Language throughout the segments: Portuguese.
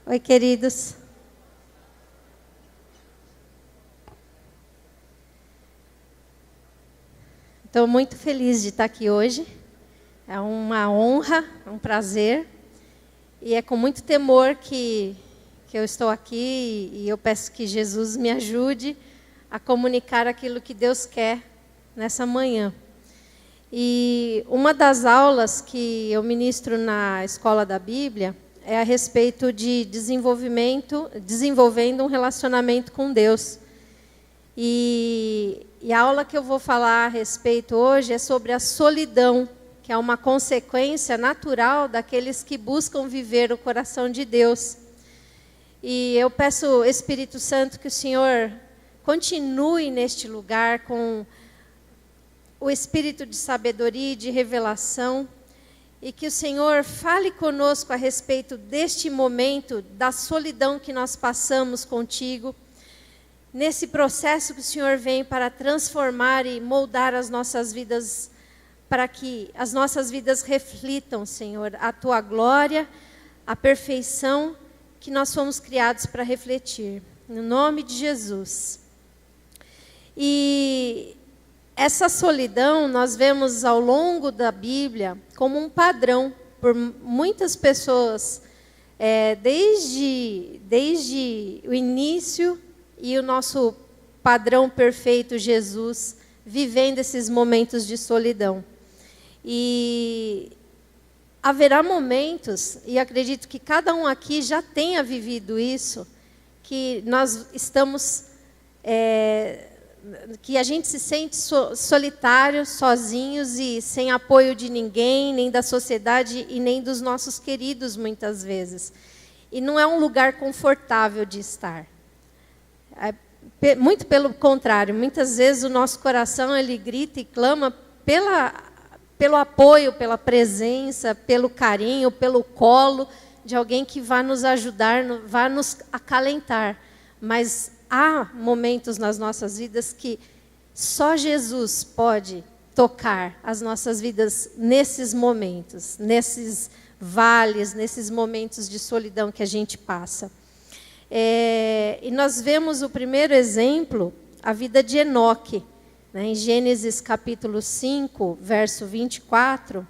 Oi, queridos. Estou muito feliz de estar aqui hoje. É uma honra, é um prazer. E é com muito temor que eu estou aqui e eu peço que Jesus me ajude a comunicar aquilo que Deus quer nessa manhã. E uma das aulas que eu ministro na Escola da Bíblia é a respeito de desenvolvendo um relacionamento com Deus. E a aula que eu vou falar a respeito hoje é sobre a solidão, que é uma consequência natural daqueles que buscam viver o coração de Deus. E eu peço, Espírito Santo, que o Senhor continue neste lugar com o espírito de sabedoria e de revelação, e que o Senhor fale conosco a respeito deste momento, da solidão que nós passamos contigo, nesse processo que o Senhor vem para transformar e moldar as nossas vidas, para que as nossas vidas reflitam, Senhor, a Tua glória, a perfeição que nós fomos criados para refletir. No nome de Jesus. E essa solidão nós vemos ao longo da Bíblia como um padrão por muitas pessoas, desde o início, e o nosso padrão perfeito, Jesus, vivendo esses momentos de solidão. E haverá momentos, e acredito que cada um aqui já tenha vivido isso, que nós estamos, que a gente se sente solitário, sozinhos e sem apoio de ninguém, nem da sociedade e nem dos nossos queridos, muitas vezes. E não é um lugar confortável de estar. Muito pelo contrário, muitas vezes o nosso coração ele grita e clama pelo apoio, pela presença, pelo carinho, pelo colo de alguém que vá nos ajudar, vá nos acalentar. Mas há momentos nas nossas vidas que só Jesus pode tocar as nossas vidas nesses momentos, nesses vales, nesses momentos de solidão que a gente passa. E nós vemos o primeiro exemplo, a vida de Enoque. Né? Em Gênesis capítulo 5, verso 24,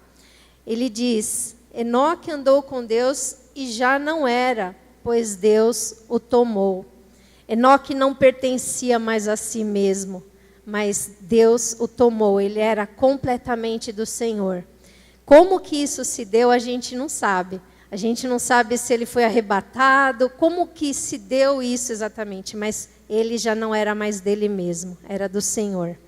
ele diz: Enoque andou com Deus e já não era, pois Deus o tomou. Enoque não pertencia mais a si mesmo, mas Deus o tomou, ele era completamente do Senhor. Como que isso se deu, a gente não sabe. A gente não sabe se ele foi arrebatado, como que se deu isso exatamente, mas ele já não era mais dele mesmo, era do Senhor.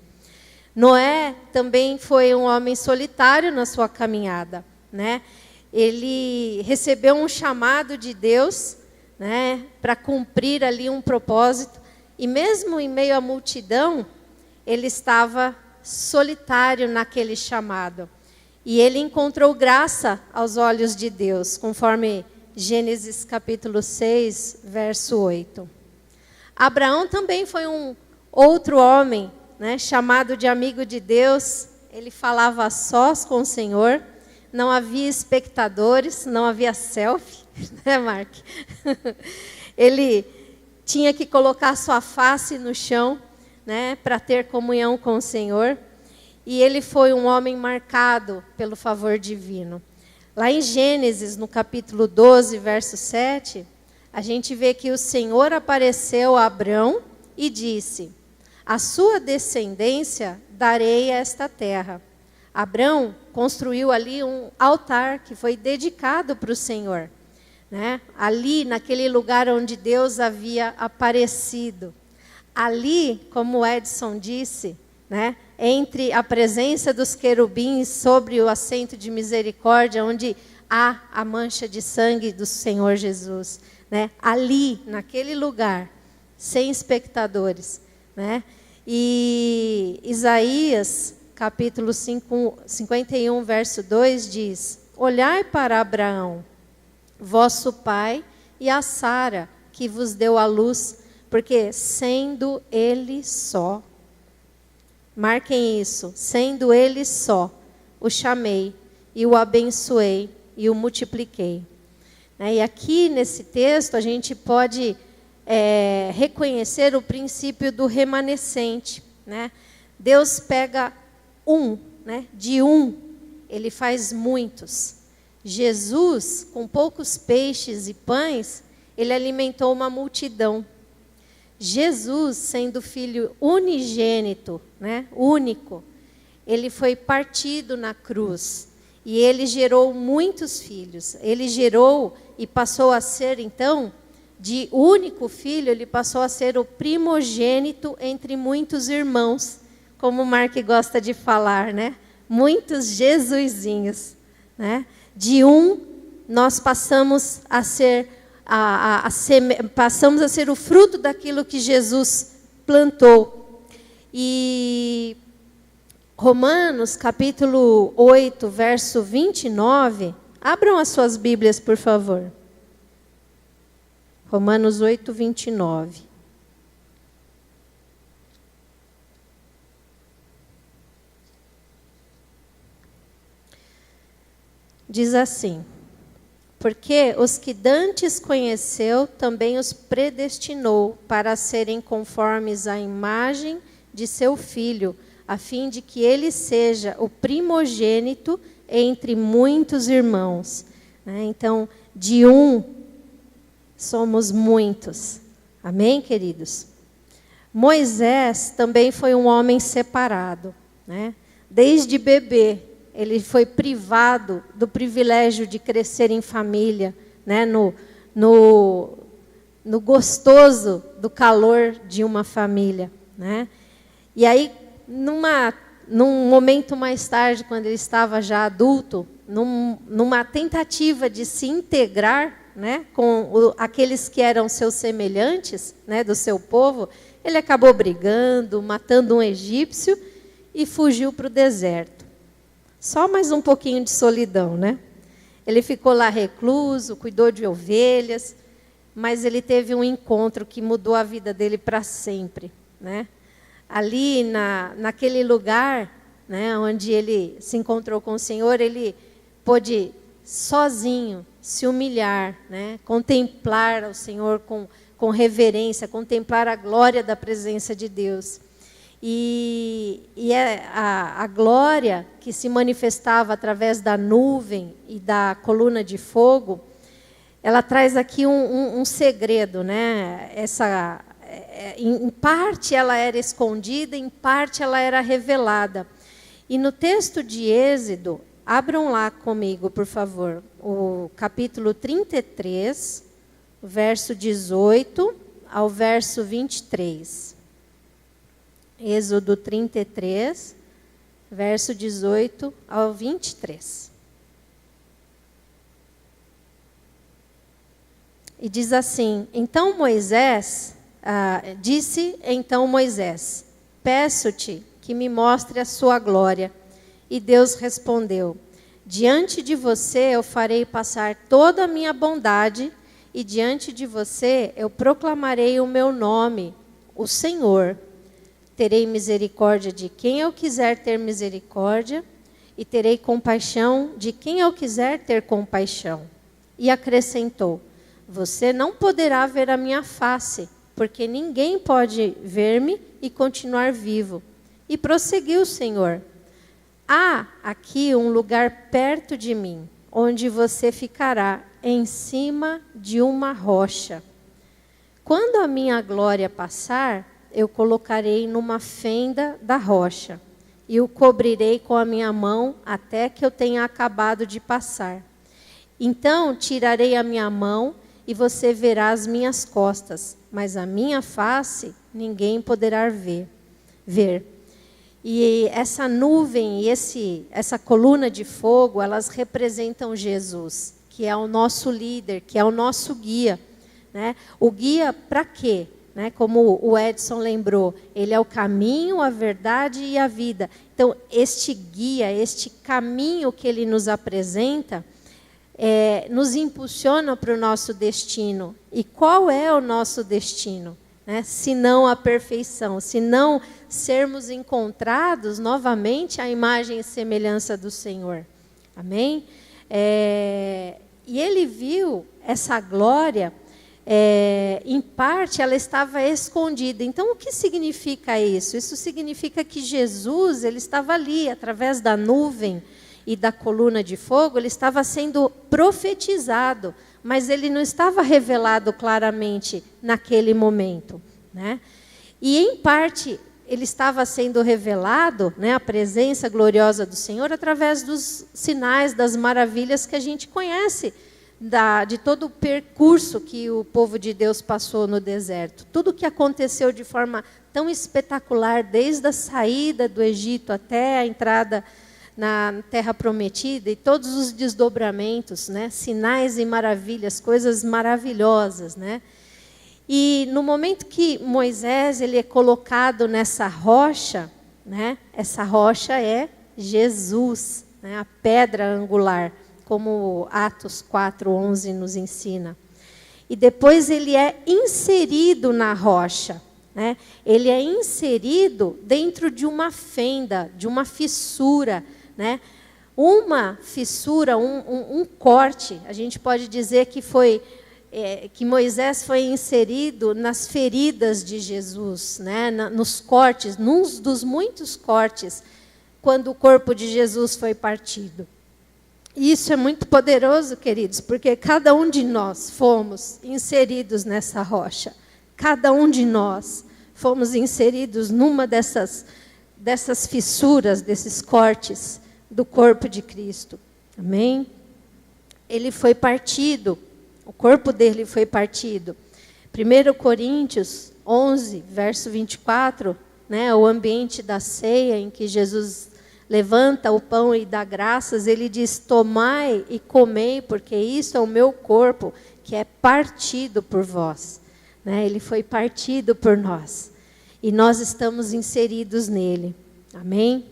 Noé também foi um homem solitário na sua caminhada, né? Ele recebeu um chamado de Deus, né, para cumprir ali um propósito, e mesmo em meio à multidão, ele estava solitário naquele chamado. E ele encontrou graça aos olhos de Deus, conforme Gênesis capítulo 6, verso 8. Abraão também foi um outro homem, né, chamado de amigo de Deus. Ele falava a sós com o Senhor, não havia espectadores, não havia selfie, né, Mark? Ele tinha que colocar sua face no chão, né, para ter comunhão com o Senhor. E ele foi um homem marcado pelo favor divino. Lá em Gênesis, no capítulo 12, verso 7, a gente vê que o Senhor apareceu a Abrão e disse: a sua descendência darei a esta terra. Abrão construiu ali um altar que foi dedicado para o Senhor. Né? Ali, naquele lugar onde Deus havia aparecido. Ali, como o Edson disse, né, entre a presença dos querubins sobre o assento de misericórdia, onde há a mancha de sangue do Senhor Jesus. Né? Ali, naquele lugar, sem espectadores. Né? E Isaías, capítulo 51, verso 2, diz: olhai para Abraão, vosso pai, e a Sara, que vos deu a luz, porque sendo ele só, marquem isso, sendo ele só, o chamei, e o abençoei, e o multipliquei. E aqui nesse texto a gente pode reconhecer o princípio do remanescente. Deus pega de um, ele faz muitos. Jesus, com poucos peixes e pães, ele alimentou uma multidão. Jesus, sendo filho unigênito, único, ele foi partido na cruz. E ele gerou muitos filhos. Ele gerou e passou a ser, então, de único filho, ele passou a ser o primogênito entre muitos irmãos. Como o Mark gosta de falar, muitos Jesusinhos. De um, nós passamos a ser passamos a ser o fruto daquilo que Jesus plantou. E Romanos, capítulo 8, verso 29. Abram as suas Bíblias, por favor. Romanos 8, 29. Diz assim: porque os que dantes conheceu, também os predestinou para serem conformes à imagem de seu Filho, a fim de que ele seja o primogênito entre muitos irmãos. Então, de um, somos muitos. Amém, queridos? Moisés também foi um homem separado. Desde bebê, ele foi privado do privilégio de crescer em família, no gostoso do calor de uma família. E aí, num momento mais tarde, quando ele estava já adulto, numa tentativa de se integrar com aqueles que eram seus semelhantes, do seu povo, ele acabou brigando, matando um egípcio e fugiu para o deserto. Só mais um pouquinho de solidão, Ele ficou lá recluso, cuidou de ovelhas, mas ele teve um encontro que mudou a vida dele para sempre, Ali naquele lugar, onde ele se encontrou com o Senhor, ele pôde sozinho se humilhar, contemplar o Senhor com reverência, contemplar a glória da presença de Deus. E a glória que se manifestava através da nuvem e da coluna de fogo, ela traz aqui um segredo, em parte ela era escondida, em parte ela era revelada. E no texto de Êxodo, abram lá comigo, por favor, o capítulo 33, verso 18 ao verso 23. Êxodo 33, verso 18 ao 23. E diz assim: então Moisés, disse então Moisés, peço-te que me mostre a sua glória. E Deus respondeu: diante de você eu farei passar toda a minha bondade, e diante de você eu proclamarei o meu nome, o Senhor. Terei misericórdia de quem eu quiser ter misericórdia, e terei compaixão de quem eu quiser ter compaixão. E acrescentou: você não poderá ver a minha face, porque ninguém pode ver-me e continuar vivo. E prosseguiu o Senhor: há aqui um lugar perto de mim, onde você ficará em cima de uma rocha. Quando a minha glória passar, eu colocarei numa fenda da rocha, e o cobrirei com a minha mão até que eu tenha acabado de passar. Então tirarei a minha mão, e você verá as minhas costas, mas a minha face ninguém poderá ver. E essa nuvem e essa coluna de fogo, elas representam Jesus, que é o nosso líder, que é o nosso guia. O guia para quê? Como o Edson lembrou, ele é o caminho, a verdade e a vida. Então, este guia, este caminho que ele nos apresenta, nos impulsiona para o nosso destino. E qual é o nosso destino? Se não a perfeição, se não sermos encontrados novamente à imagem e semelhança do Senhor. Amém? E ele viu essa glória, em parte ela estava escondida. Então, o que significa isso? Isso significa que Jesus, ele estava ali, através da nuvem e da coluna de fogo, ele estava sendo profetizado, mas ele não estava revelado claramente naquele momento, né? E, em parte, ele estava sendo revelado, né, a presença gloriosa do Senhor, através dos sinais, das maravilhas que a gente conhece, de todo o percurso que o povo de Deus passou no deserto. Tudo que aconteceu de forma tão espetacular, desde a saída do Egito até a entrada na Terra Prometida, e todos os desdobramentos, né, sinais e maravilhas, coisas maravilhosas, né? E no momento que Moisés ele é colocado nessa rocha, né, essa rocha é Jesus, né, a pedra angular, como Atos 4:11 nos ensina. E depois ele é inserido na rocha, né? Ele é inserido dentro de uma fenda, de uma fissura, né? Uma fissura, um corte, a gente pode dizer que foi que Moisés foi inserido nas feridas de Jesus, né? Nos cortes, num dos muitos cortes, quando o corpo de Jesus foi partido. E isso é muito poderoso, queridos, porque cada um de nós fomos inseridos nessa rocha. Cada um de nós fomos inseridos numa dessas fissuras, desses cortes do corpo de Cristo. Amém? Ele foi partido, o corpo dele foi partido. 1 Coríntios 11, verso 24, né, o ambiente da ceia em que Jesus levanta o pão e dá graças, ele diz: tomai e comei, porque isso é o meu corpo, que é partido por vós. Né? Ele foi partido por nós. E nós estamos inseridos nele. Amém?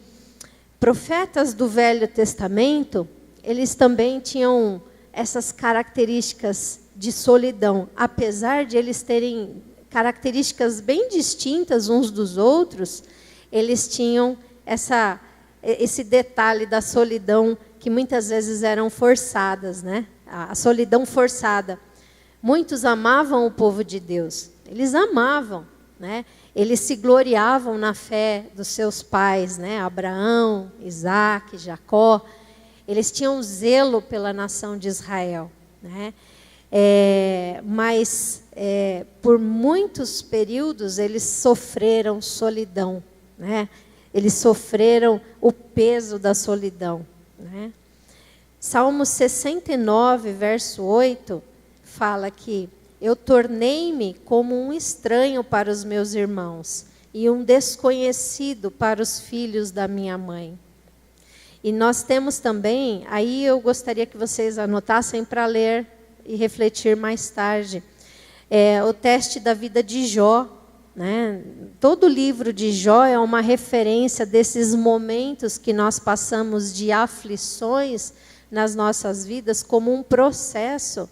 Profetas do Velho Testamento, eles também tinham essas características de solidão. Apesar de eles terem características bem distintas uns dos outros, eles tinham esse detalhe da solidão, que muitas vezes eram forçadas, né? A solidão forçada. Muitos amavam o povo de Deus, eles amavam, né? Eles se gloriavam na fé dos seus pais, né? Abraão, Isaac, Jacó. Eles tinham zelo pela nação de Israel, né? Mas por muitos períodos eles sofreram solidão, né? Eles sofreram o peso da solidão, né? Salmo 69, verso 8, fala que eu tornei-me como um estranho para os meus irmãos e um desconhecido para os filhos da minha mãe. E nós temos também, aí eu gostaria que vocês anotassem para ler e refletir mais tarde, o teste da vida de Jó. Né? Todo o livro de Jó é uma referência desses momentos que nós passamos de aflições nas nossas vidas como um processo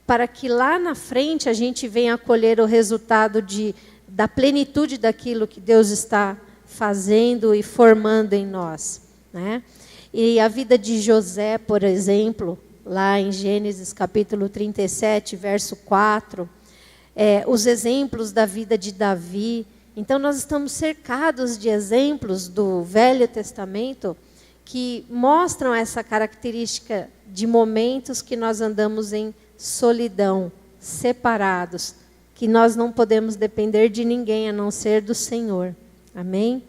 para que lá na frente a gente venha colher o resultado da plenitude daquilo que Deus está fazendo e formando em nós. Né? E a vida de José, por exemplo, lá em Gênesis capítulo 37, verso 4, os exemplos da vida de Davi. Então, nós estamos cercados de exemplos do Velho Testamento que mostram essa característica de momentos que nós andamos em solidão, separados, que nós não podemos depender de ninguém a não ser do Senhor. Amém?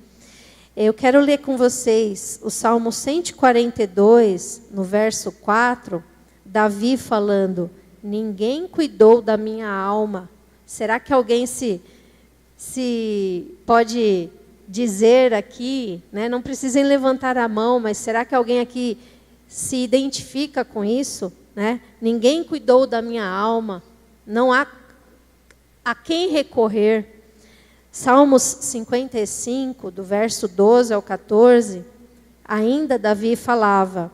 Eu quero ler com vocês o Salmo 142, no verso 4, Davi falando: ninguém cuidou da minha alma. Será que alguém se pode dizer aqui, né? Não precisem levantar a mão, mas será que alguém aqui se identifica com isso? Né? Ninguém cuidou da minha alma, não há a quem recorrer. Salmos 55, do verso 12 ao 14, ainda Davi falava: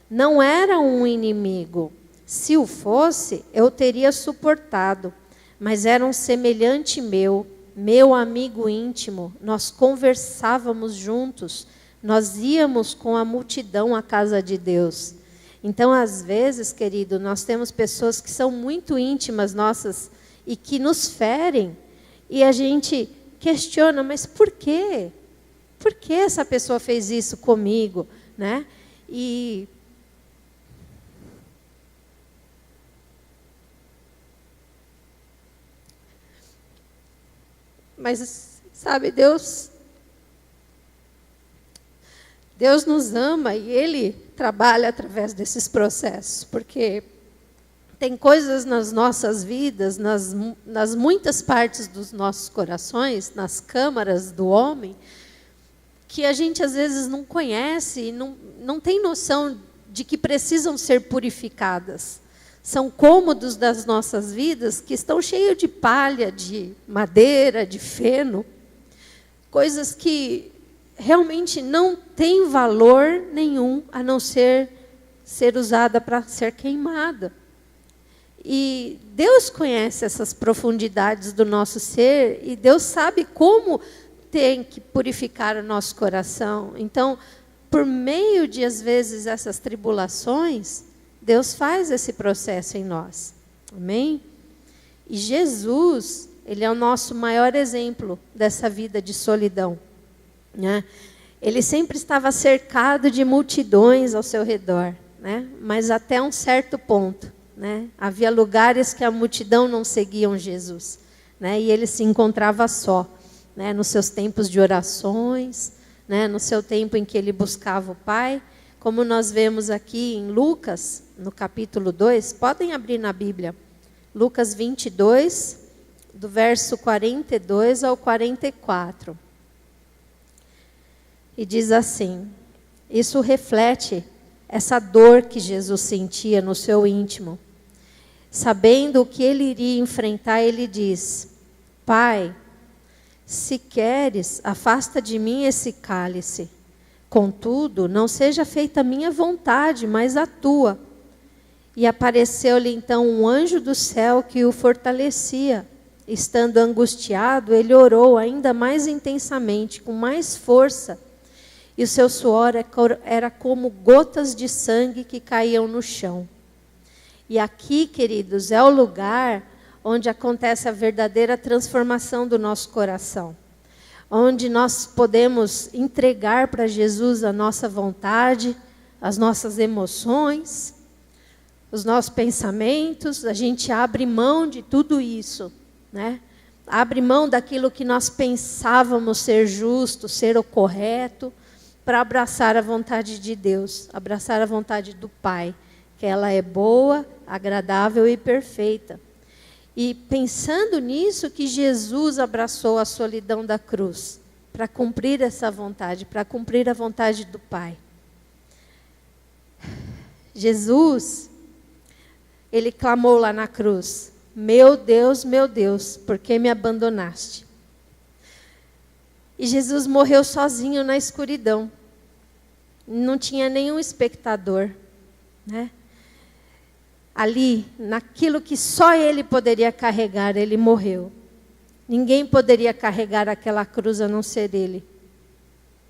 não era um inimigo, se o fosse, eu teria suportado, mas era um semelhante meu amigo íntimo, nós conversávamos juntos, nós íamos com a multidão à casa de Deus. Então, às vezes, querido, nós temos pessoas que são muito íntimas nossas e que nos ferem, e a gente questiona, mas por quê? Por que essa pessoa fez isso comigo, né? Mas, sabe, Deus nos ama e Ele trabalha através desses processos, porque tem coisas nas nossas vidas, nas muitas partes dos nossos corações, nas câmaras do homem, que a gente às vezes não conhece e não tem noção de que precisam ser purificadas. São cômodos das nossas vidas que estão cheios de palha, de madeira, de feno, coisas que realmente não têm valor nenhum, a não ser usada para ser queimada. E Deus conhece essas profundidades do nosso ser, e Deus sabe como tem que purificar o nosso coração. Então, por meio de, às vezes, essas tribulações, Deus faz esse processo em nós. Amém? E Jesus, Ele é o nosso maior exemplo dessa vida de solidão, né? Ele sempre estava cercado de multidões ao seu redor, né? Mas até um certo ponto, né? Havia lugares que a multidão não seguiam Jesus, né? E ele se encontrava só, né? Nos seus tempos de orações, né? No seu tempo em que ele buscava o Pai, como nós vemos aqui em Lucas, no capítulo 2, podem abrir na Bíblia, Lucas 22, do verso 42 ao 44. E diz assim: isso reflete essa dor que Jesus sentia no seu íntimo. Sabendo o que ele iria enfrentar, ele diz: Pai, se queres, afasta de mim esse cálice. Contudo, não seja feita a minha vontade, mas a tua. E apareceu-lhe então um anjo do céu que o fortalecia. Estando angustiado, ele orou ainda mais intensamente, com mais força. E o seu suor era como gotas de sangue que caíam no chão. E aqui, queridos, é o lugar onde acontece a verdadeira transformação do nosso coração. Onde nós podemos entregar para Jesus a nossa vontade, as nossas emoções, os nossos pensamentos. A gente abre mão de tudo isso, né? Abre mão daquilo que nós pensávamos ser justo, ser o correto, para abraçar a vontade de Deus, abraçar a vontade do Pai, que ela é boa, agradável e perfeita. E pensando nisso, que Jesus abraçou a solidão da cruz, para cumprir essa vontade, para cumprir a vontade do Pai. Jesus, ele clamou lá na cruz: meu Deus, por que me abandonaste? E Jesus morreu sozinho na escuridão. Não tinha nenhum espectador, né? Ali, naquilo que só ele poderia carregar, ele morreu. Ninguém poderia carregar aquela cruz a não ser ele,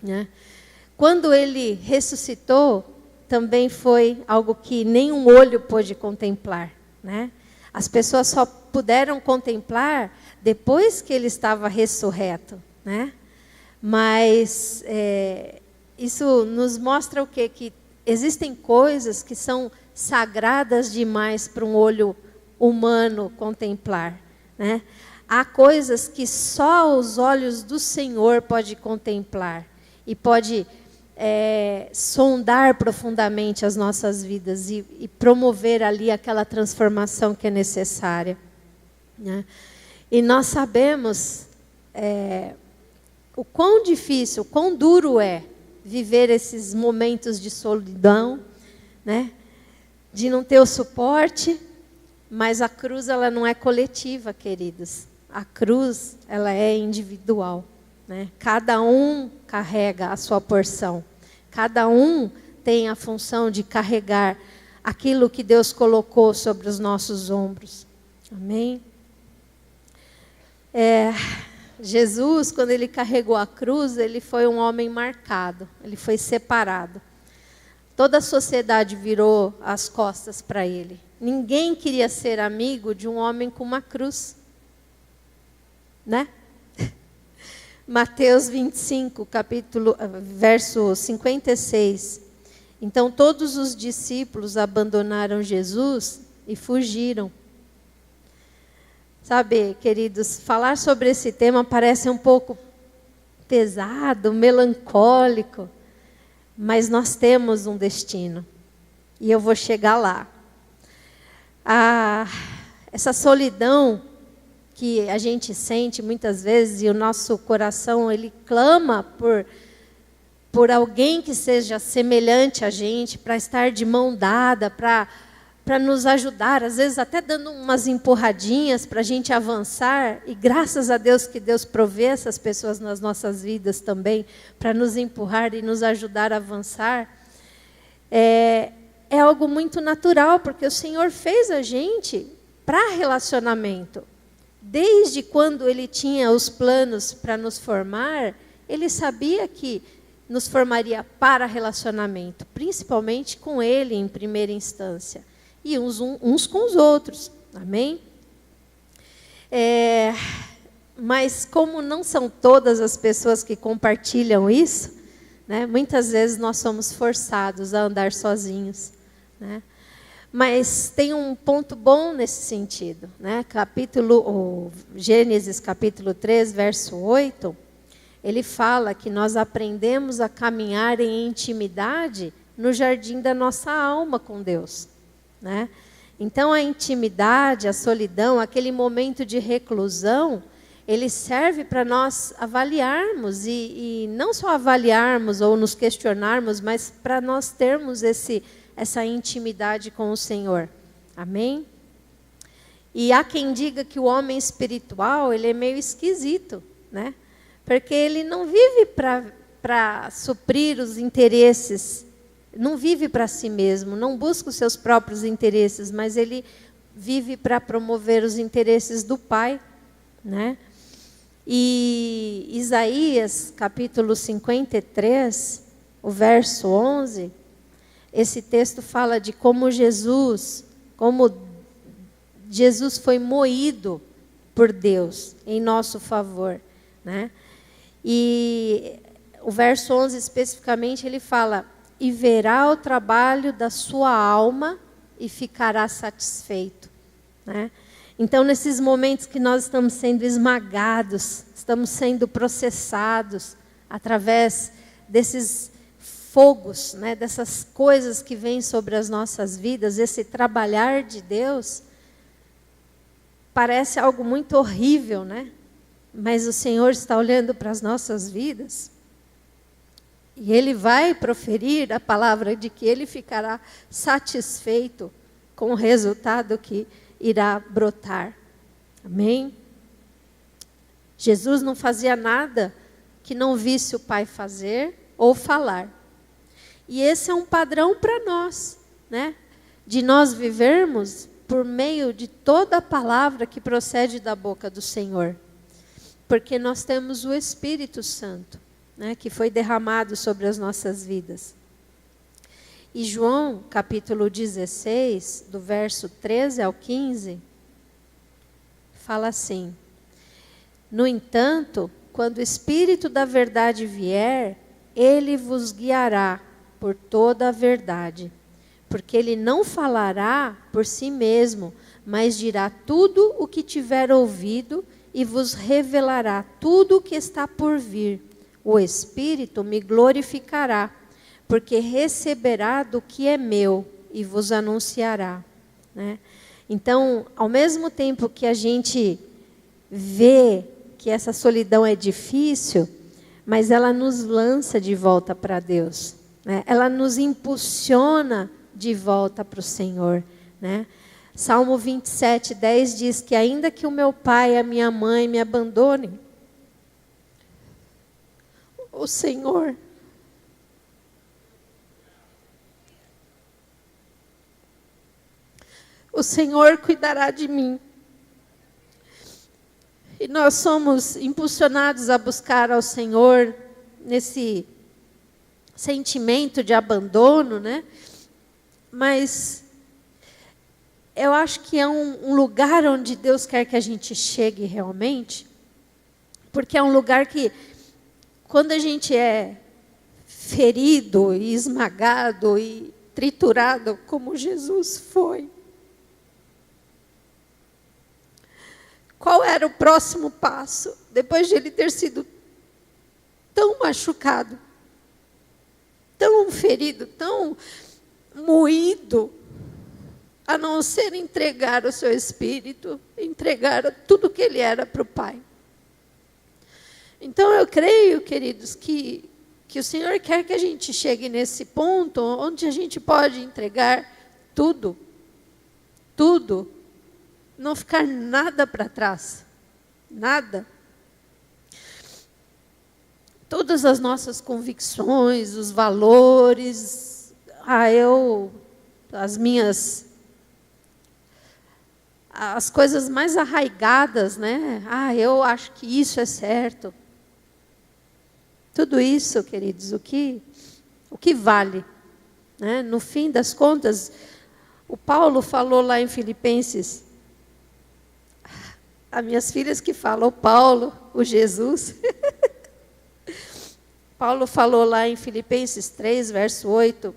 né? Quando ele ressuscitou, também foi algo que nenhum olho pôde contemplar, né? As pessoas só puderam contemplar depois que ele estava ressurreto, né? Mas isso nos mostra o quê? Que existem coisas que são sagradas demais para um olho humano contemplar, né? Há coisas que só os olhos do Senhor pode contemplar e pode sondar profundamente as nossas vidas e promover ali aquela transformação que é necessária, né? E nós sabemos o quão difícil, o quão duro é viver esses momentos de solidão, né? De não ter o suporte, mas a cruz ela não é coletiva, queridos. A cruz ela é individual, né? Cada um carrega a sua porção. Cada um tem a função de carregar aquilo que Deus colocou sobre os nossos ombros. Amém? Jesus, quando ele carregou a cruz, ele foi um homem marcado, ele foi separado. toda a sociedade virou as costas para ele. Ninguém queria ser amigo de um homem com uma cruz. Né? Mateus 25, verso 56. Então todos os discípulos abandonaram Jesus e fugiram. Sabe, queridos, falar sobre esse tema parece um pouco pesado, melancólico, mas nós temos um destino e eu vou chegar lá. Essa solidão que a gente sente muitas vezes e o nosso coração ele clama por alguém que seja semelhante a gente, para estar de mão dada, para nos ajudar, às vezes até dando umas empurradinhas para a gente avançar, e graças a Deus que Deus provê essas pessoas nas nossas vidas também, para nos empurrar e nos ajudar a avançar, é algo muito natural, porque o Senhor fez a gente para relacionamento. Desde quando Ele tinha os planos para nos formar, Ele sabia que nos formaria para relacionamento, principalmente com Ele em primeira instância. E uns com os outros, amém? Mas como não são todas as pessoas que compartilham isso, né, muitas vezes nós somos forçados a andar sozinhos. Né? Mas tem um ponto bom nesse sentido. Né? Gênesis capítulo 3, verso 8, ele fala que nós aprendemos a caminhar em intimidade no jardim da nossa alma com Deus. Né? Então a intimidade, a solidão, aquele momento de reclusão, ele serve para nós avaliarmos, e não só avaliarmos ou nos questionarmos, mas para nós termos essa intimidade com o Senhor. Amém? E há quem diga que o homem espiritual ele é meio esquisito, né? Porque ele não vive para suprir os interesses, não vive para si mesmo, não busca os seus próprios interesses, mas ele vive para promover os interesses do Pai. Né? E Isaías, capítulo 53, o verso 11, esse texto fala de como Jesus foi moído por Deus em nosso favor. Né? E o verso 11 especificamente ele fala: e verá o trabalho da sua alma e ficará satisfeito. Né? Então, nesses momentos que nós estamos sendo esmagados, estamos sendo processados através desses fogos, né, dessas coisas que vêm sobre as nossas vidas, esse trabalhar de Deus, parece algo muito horrível, né? Mas o Senhor está olhando para as nossas vidas e Ele vai proferir a palavra de que Ele ficará satisfeito com o resultado que irá brotar. Amém? Jesus não fazia nada que não visse o Pai fazer ou falar. E esse é um padrão para nós, né? De nós vivermos por meio de toda a palavra que procede da boca do Senhor. Porque nós temos o Espírito Santo, né, que foi derramado sobre as nossas vidas. E João, capítulo 16, do verso 13 ao 15, fala assim: no entanto, quando o Espírito da verdade vier, ele vos guiará por toda a verdade, porque ele não falará por si mesmo, mas dirá tudo o que tiver ouvido e vos revelará tudo o que está por vir. O Espírito me glorificará, porque receberá do que é meu e vos anunciará. Né? Então, ao mesmo tempo que a gente vê que essa solidão é difícil, mas ela nos lança de volta para Deus. Né? Ela nos impulsiona de volta para o Senhor. Né? Salmo 27, 10 diz que ainda que o meu pai e a minha mãe me abandonem, o Senhor cuidará de mim. E nós somos impulsionados a buscar ao Senhor nesse sentimento de abandono, né? Mas eu acho que é um lugar onde Deus quer que a gente chegue realmente, porque é um lugar que, quando a gente é ferido e esmagado e triturado, como Jesus foi, qual era o próximo passo? Depois de ele ter sido tão machucado, tão ferido, tão moído, a não ser entregar o seu espírito, entregar tudo que ele era para o Pai. Então eu creio, queridos, que o Senhor quer que a gente chegue nesse ponto onde a gente pode entregar tudo, tudo, não ficar nada para trás, nada. Todas as nossas convicções, os valores, as coisas mais arraigadas, né? Eu acho que isso é certo. Tudo isso, queridos, o que vale, né? No fim das contas, o Paulo falou lá em Filipenses, as minhas filhas que falam, o Paulo, o Jesus. Paulo falou lá em Filipenses 3, verso 8,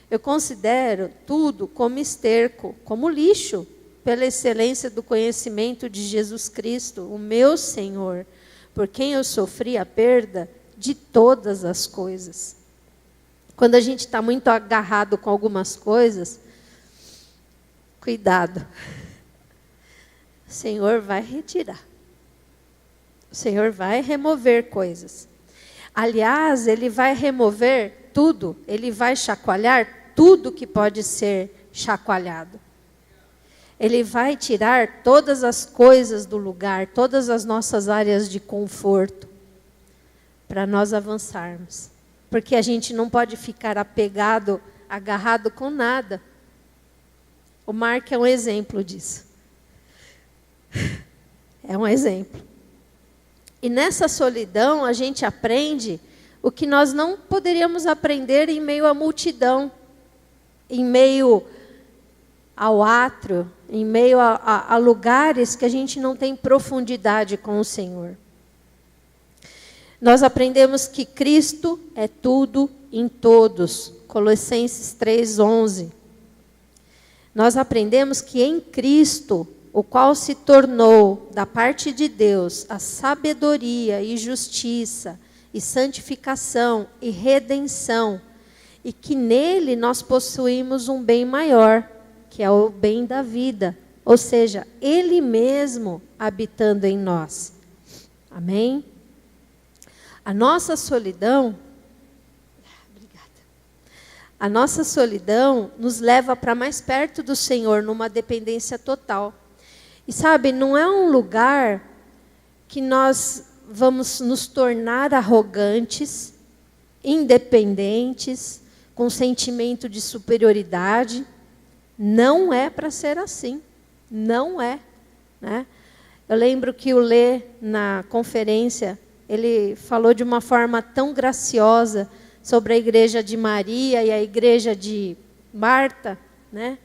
eu considero tudo como esterco, como lixo, pela excelência do conhecimento de Jesus Cristo, o meu Senhor, por quem eu sofri a perda de todas as coisas. Quando a gente está muito agarrado com algumas coisas, cuidado. O Senhor vai retirar. O Senhor vai remover coisas. Aliás, Ele vai remover tudo. Ele vai chacoalhar tudo que pode ser chacoalhado. Ele vai tirar todas as coisas do lugar, todas as nossas áreas de conforto, para nós avançarmos. Porque a gente não pode ficar apegado, agarrado com nada. O Mark é um exemplo disso. É um exemplo. E nessa solidão a gente aprende o que nós não poderíamos aprender em meio à multidão, em meio ao átrio, em meio a lugares que a gente não tem profundidade com o Senhor. Nós aprendemos que Cristo é tudo em todos. Colossenses 3:11. Nós aprendemos que em Cristo, o qual se tornou, da parte de Deus, a sabedoria e justiça, e santificação e redenção, e que nele nós possuímos um bem maior, que é o bem da vida, ou seja, Ele mesmo habitando em nós. Amém? A nossa solidão, a nossa solidão nos leva para mais perto do Senhor, numa dependência total. E sabe, não é um lugar que nós vamos nos tornar arrogantes, independentes, com sentimento de superioridade. Não é para ser assim. Não é. Né? Eu lembro que o Lê, na conferência, ele falou de uma forma tão graciosa sobre a igreja de Maria e a igreja de Marta, né?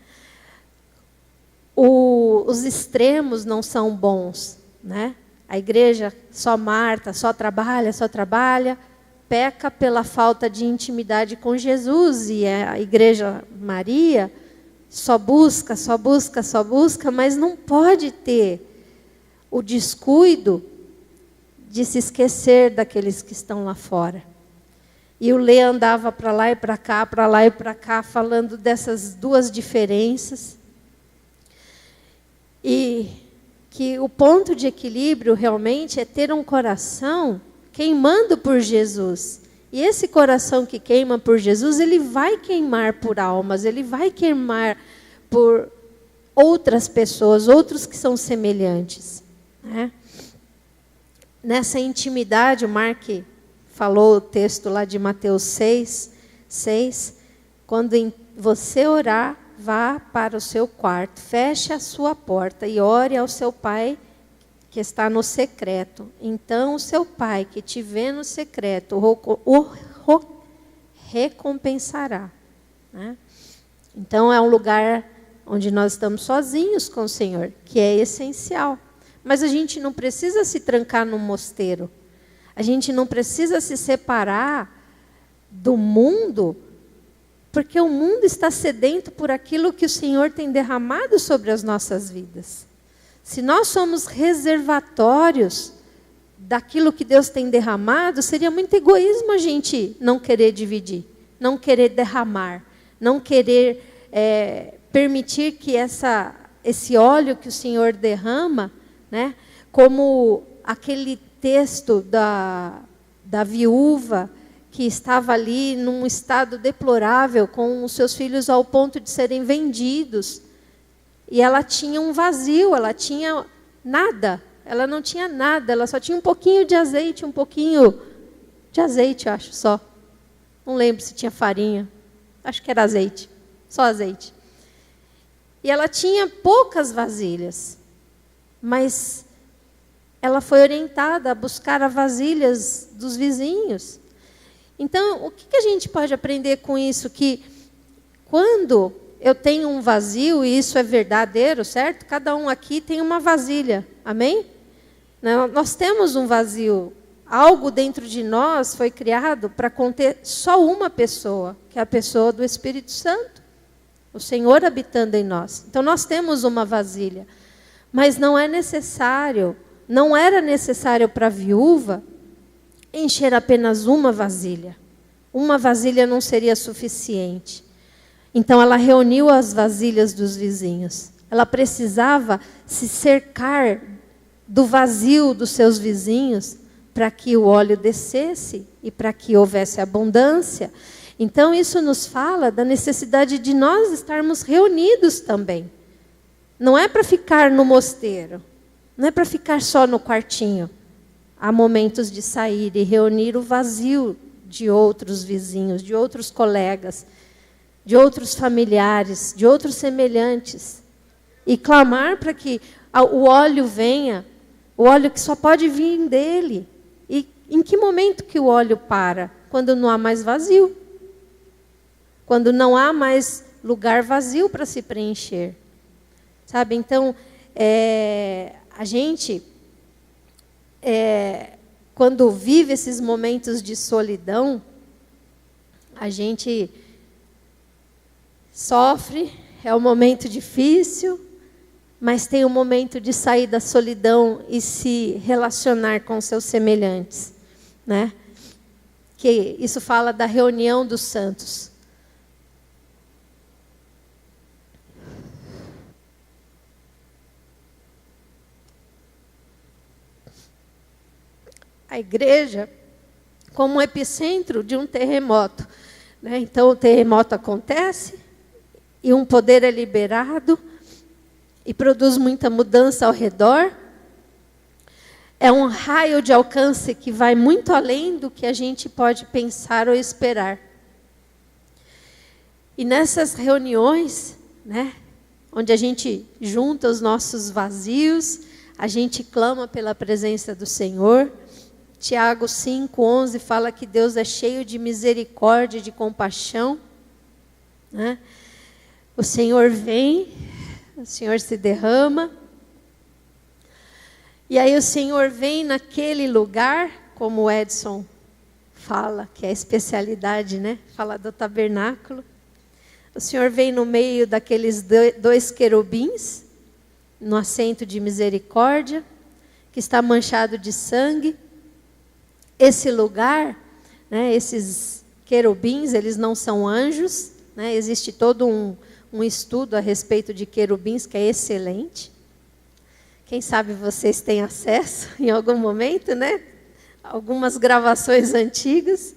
Os extremos não são bons, né? A igreja só Marta, só trabalha, peca pela falta de intimidade com Jesus, e a igreja Maria só busca, mas não pode ter o descuido de se esquecer daqueles que estão lá fora. E o Lê andava para lá e para cá, falando dessas duas diferenças. E que o ponto de equilíbrio realmente é ter um coração queimando por Jesus. E esse coração que queima por Jesus, ele vai queimar por almas, ele vai queimar por outras pessoas, outros que são semelhantes. Né? Nessa intimidade, o Mark falou o texto lá de Mateus 6, quando você orar, vá para o seu quarto, feche a sua porta e ore ao seu pai que está no secreto. Então o seu pai que te vê no secreto recompensará. Né? Então é um lugar onde nós estamos sozinhos com o Senhor, que é essencial. Mas a gente não precisa se trancar num mosteiro. A gente não precisa se separar do mundo, porque o mundo está sedento por aquilo que o Senhor tem derramado sobre as nossas vidas. Se nós somos reservatórios daquilo que Deus tem derramado, seria muito egoísmo a gente não querer dividir, não querer derramar, não querer permitir que esse óleo que o Senhor derrama, né, como aquele texto da viúva que estava ali num estado deplorável, com os seus filhos ao ponto de serem vendidos. E ela tinha um vazio, ela tinha nada. Ela não tinha nada, ela só tinha um pouquinho de azeite, acho, só. Não lembro se tinha farinha. Acho que era azeite, só azeite. E ela tinha poucas vasilhas, mas ela foi orientada a buscar as vasilhas dos vizinhos. Então, o que a gente pode aprender com isso? Que quando eu tenho um vazio, e isso é verdadeiro, certo? Cada um aqui tem uma vasilha, amém? Nós temos um vazio. Algo dentro de nós foi criado para conter só uma pessoa, que é a pessoa do Espírito Santo. O Senhor habitando em nós. Então, nós temos uma vasilha. Mas não era necessário para a viúva encher apenas uma vasilha. Uma vasilha não seria suficiente. Então, ela reuniu as vasilhas dos vizinhos. Ela precisava se cercar do vazio dos seus vizinhos para que o óleo descesse e para que houvesse abundância. Então, isso nos fala da necessidade de nós estarmos reunidos também. Não é para ficar no mosteiro, não é para ficar só no quartinho. Há momentos de sair e reunir o vazio de outros vizinhos, de outros colegas, de outros familiares, de outros semelhantes. E clamar para que o óleo venha, o óleo que só pode vir dele. E em que momento que o óleo para? Quando não há mais vazio. Quando não há mais lugar vazio para se preencher. Sabe? Então, a gente, quando vive esses momentos de solidão, a gente sofre, é um momento difícil, mas tem um momento de sair da solidão e se relacionar com seus semelhantes, né? Que isso fala da reunião dos santos. A igreja como um epicentro de um terremoto, né? Então, o terremoto acontece e um poder é liberado e produz muita mudança ao redor. É um raio de alcance que vai muito além do que a gente pode pensar ou esperar. E nessas reuniões, né, onde a gente junta os nossos vazios, a gente clama pela presença do Senhor. Tiago 5:11 fala que Deus é cheio de misericórdia e de compaixão, né? O Senhor vem, o Senhor se derrama. E aí o Senhor vem naquele lugar, como o Edson fala, que é a especialidade, né? Fala do tabernáculo. O Senhor vem no meio daqueles dois querubins, no assento de misericórdia, que está manchado de sangue. Esse lugar, né, esses querubins, eles não são anjos, né? Existe todo um estudo a respeito de querubins que é excelente. Quem sabe vocês têm acesso em algum momento, né? Algumas gravações antigas.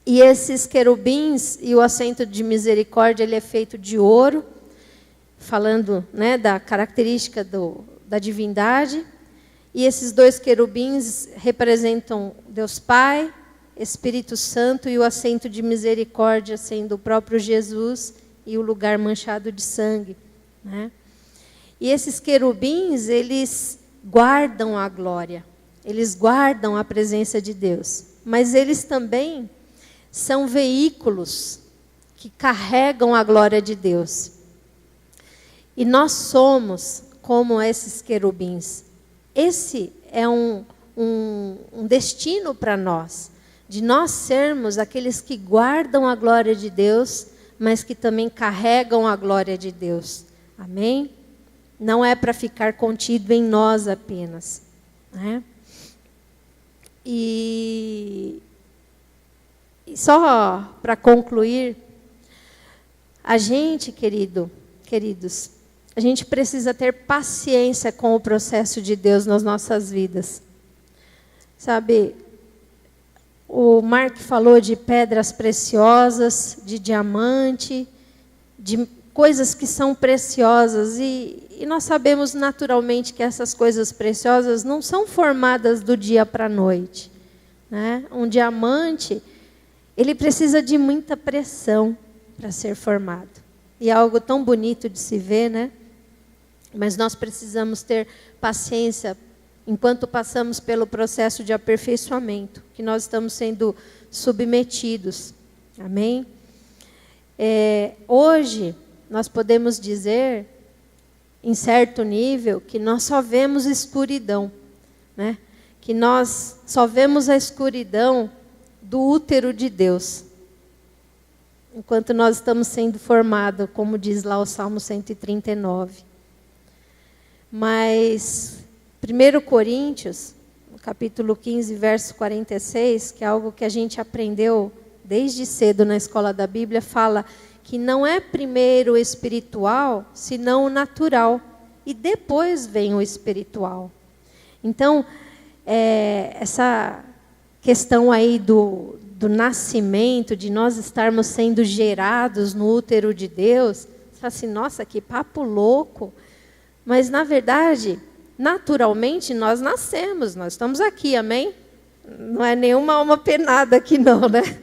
E esses querubins e o assento de misericórdia, ele é feito de ouro, falando, né, da característica da divindade. E esses dois querubins representam Deus Pai, Espírito Santo e o assento de misericórdia sendo o próprio Jesus e o lugar manchado de sangue, né? E esses querubins, eles guardam a glória, eles guardam a presença de Deus, mas eles também são veículos que carregam a glória de Deus. E nós somos como esses querubins. Esse é um destino para nós, de nós sermos aqueles que guardam a glória de Deus, mas que também carregam a glória de Deus. Amém? Não é para ficar contido em nós apenas, né? E só para concluir, a gente, queridos, a gente precisa ter paciência com o processo de Deus nas nossas vidas. Sabe, o Mark falou de pedras preciosas, de diamante, de coisas que são preciosas. E nós sabemos naturalmente que essas coisas preciosas não são formadas do dia para a noite, né? Um diamante, ele precisa de muita pressão para ser formado. E é algo tão bonito de se ver, né? Mas nós precisamos ter paciência enquanto passamos pelo processo de aperfeiçoamento, que nós estamos sendo submetidos. Amém? Hoje, nós podemos dizer, em certo nível, que nós só vemos escuridão, né? Que nós só vemos a escuridão do útero de Deus, enquanto nós estamos sendo formados, como diz lá o Salmo 139. Mas 1 Coríntios, capítulo 15, verso 46, que é algo que a gente aprendeu desde cedo na escola da Bíblia, fala que não é primeiro o espiritual, senão o natural, e depois vem o espiritual. Então, essa questão aí do nascimento, de nós estarmos sendo gerados no útero de Deus, você fala assim, nossa, que papo louco. Mas, na verdade, naturalmente, nós nascemos, nós estamos aqui, amém? Não é nenhuma alma penada aqui não, né?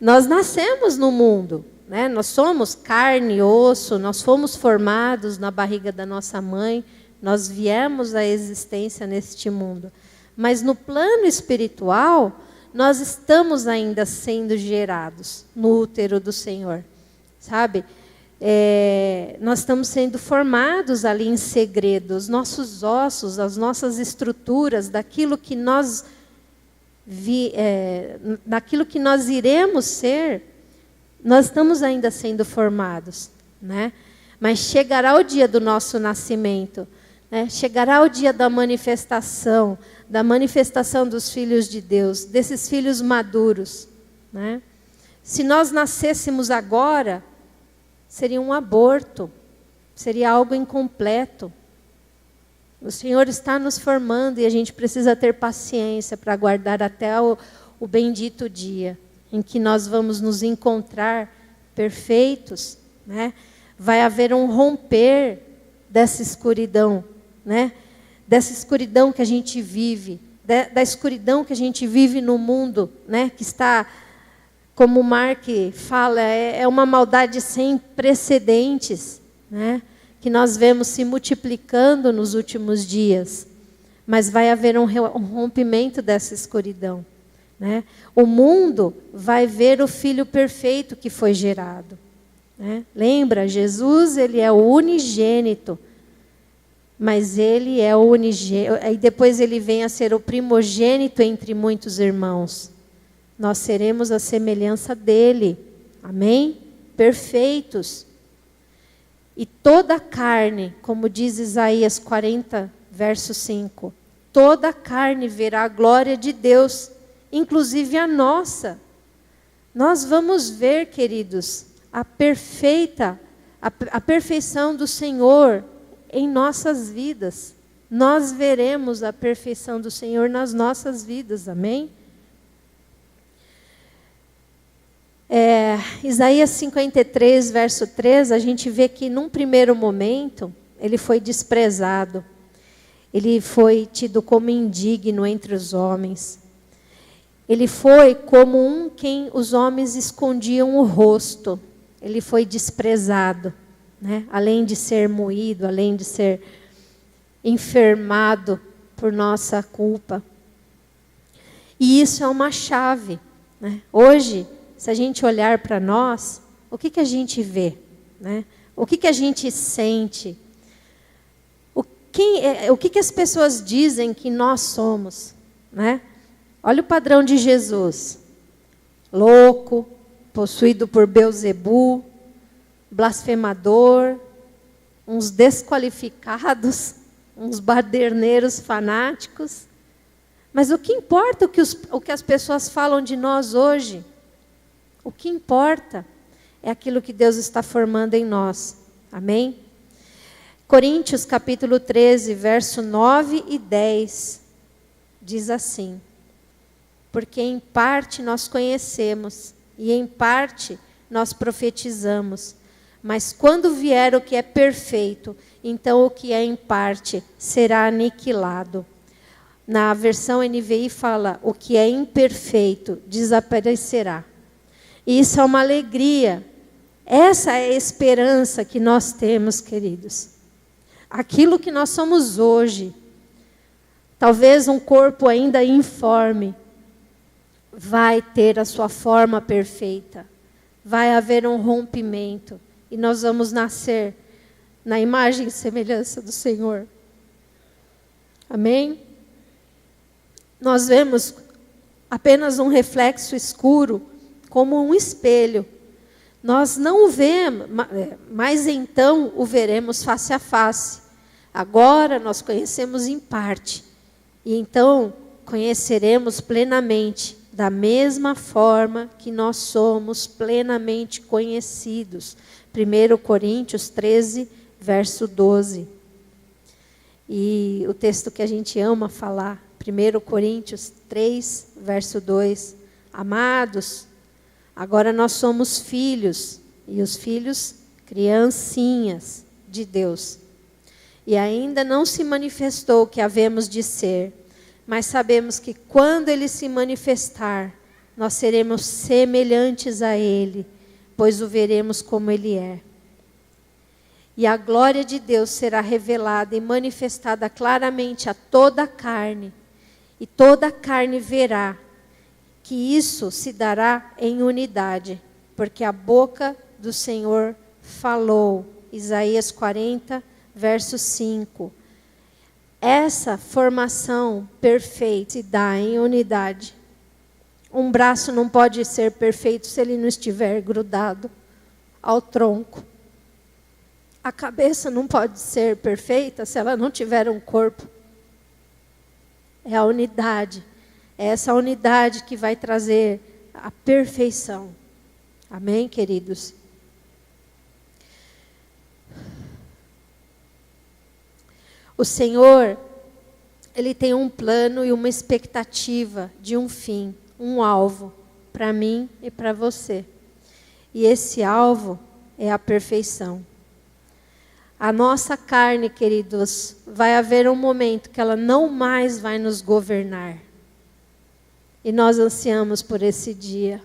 Nós nascemos no mundo, né? Nós somos carne e osso, nós fomos formados na barriga da nossa mãe, nós viemos à existência neste mundo. Mas no plano espiritual, nós estamos ainda sendo gerados no útero do Senhor, sabe? Nós estamos sendo formados ali em segredo, os nossos ossos, as nossas estruturas, daquilo que nós iremos ser, nós estamos ainda sendo formados, né? Mas chegará o dia do nosso nascimento, né? Chegará o dia da manifestação dos filhos de Deus, desses filhos maduros, né? Se nós nascêssemos agora, seria um aborto, seria algo incompleto. O Senhor está nos formando e a gente precisa ter paciência para aguardar até o bendito dia em que nós vamos nos encontrar perfeitos, né? Vai haver um romper dessa escuridão, né? Dessa escuridão que a gente vive, da escuridão que a gente vive no mundo, né? Que está, como o Mark fala, é uma maldade sem precedentes, né? Que nós vemos se multiplicando nos últimos dias. Mas vai haver um rompimento dessa escuridão, né? O mundo vai ver o Filho perfeito que foi gerado, né? Lembra, Jesus, ele é o unigênito, mas ele é o unigênito, aí depois ele vem a ser o primogênito entre muitos irmãos. Nós seremos a semelhança dele, amém? Perfeitos. E toda a carne, como diz Isaías 40, verso 5, toda a carne verá a glória de Deus, inclusive a nossa. Nós vamos ver, queridos, a perfeição do Senhor em nossas vidas. Nós veremos a perfeição do Senhor nas nossas vidas, amém? Isaías 53, verso 3, a gente vê que num primeiro momento, ele foi desprezado. Ele foi tido como indigno entre os homens. Ele foi como quem os homens escondiam o rosto. Ele foi desprezado, né? Além de ser moído, além de ser enfermado por nossa culpa. E isso é uma chave, né? Hoje, se a gente olhar para nós, o que a gente vê, né? O que a gente sente? O que as pessoas dizem que nós somos, né? Olha o padrão de Jesus. Louco, possuído por Belzebu, blasfemador, uns desqualificados, uns baderneiros fanáticos. Mas o que importa o que as pessoas falam de nós hoje? O que importa é aquilo que Deus está formando em nós. Amém? Coríntios capítulo 13, verso 9 e 10, diz assim: porque em parte nós conhecemos, e em parte nós profetizamos, mas quando vier o que é perfeito, então o que é em parte será aniquilado. Na versão NVI fala, o que é imperfeito desaparecerá. E isso é uma alegria. Essa é a esperança que nós temos, queridos. Aquilo que nós somos hoje, talvez um corpo ainda informe, vai ter a sua forma perfeita. Vai haver um rompimento. E nós vamos nascer na imagem e semelhança do Senhor. Amém? Nós vemos apenas um reflexo escuro, como um espelho. Nós não o vemos, mas então o veremos face a face. Agora nós conhecemos em parte. E então conheceremos plenamente, da mesma forma que nós somos plenamente conhecidos. 1 Coríntios 13, verso 12. E o texto que a gente ama falar, 1 Coríntios 3, verso 2. Amados, agora nós somos filhos, e os filhos, criancinhas de Deus. E ainda não se manifestou o que havemos de ser, mas sabemos que quando Ele se manifestar, nós seremos semelhantes a Ele, pois o veremos como Ele é. E a glória de Deus será revelada e manifestada claramente a toda a carne, e toda a carne verá que isso se dará em unidade, porque a boca do Senhor falou. Isaías 40, verso 5. Essa formação perfeita se dá em unidade. Um braço não pode ser perfeito se ele não estiver grudado ao tronco. A cabeça não pode ser perfeita se ela não tiver um corpo. É a unidade. É essa unidade que vai trazer a perfeição. Amém, queridos? O Senhor, Ele tem um plano e uma expectativa de um fim, um alvo, para mim e para você. E esse alvo é a perfeição. A nossa carne, queridos, vai haver um momento que ela não mais vai nos governar. E nós ansiamos por esse dia.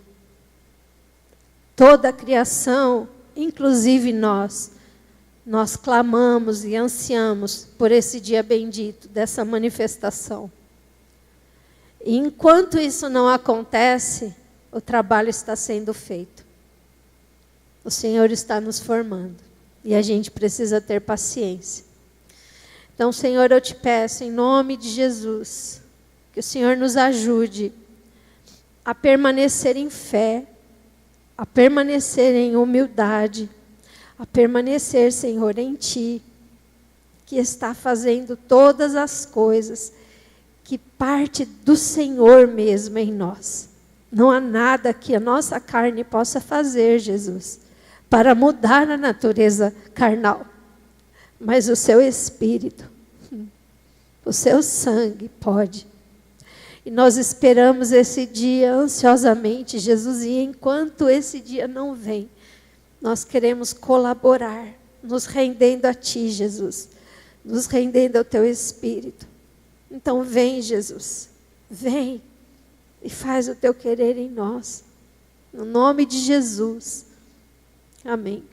Toda a criação, inclusive nós clamamos e ansiamos por esse dia bendito, dessa manifestação. E enquanto isso não acontece, o trabalho está sendo feito. O Senhor está nos formando. E a gente precisa ter paciência. Então, Senhor, eu te peço, em nome de Jesus, que o Senhor nos ajude a permanecer em fé, a permanecer em humildade, a permanecer, Senhor, em Ti, que está fazendo todas as coisas, que parte do Senhor mesmo em nós. Não há nada que a nossa carne possa fazer, Jesus, para mudar a natureza carnal. Mas o Seu Espírito, o Seu sangue pode. E nós esperamos esse dia ansiosamente, Jesus, e enquanto esse dia não vem, nós queremos colaborar, nos rendendo a Ti, Jesus, nos rendendo ao Teu Espírito. Então vem, Jesus, vem e faz o Teu querer em nós, no nome de Jesus. Amém.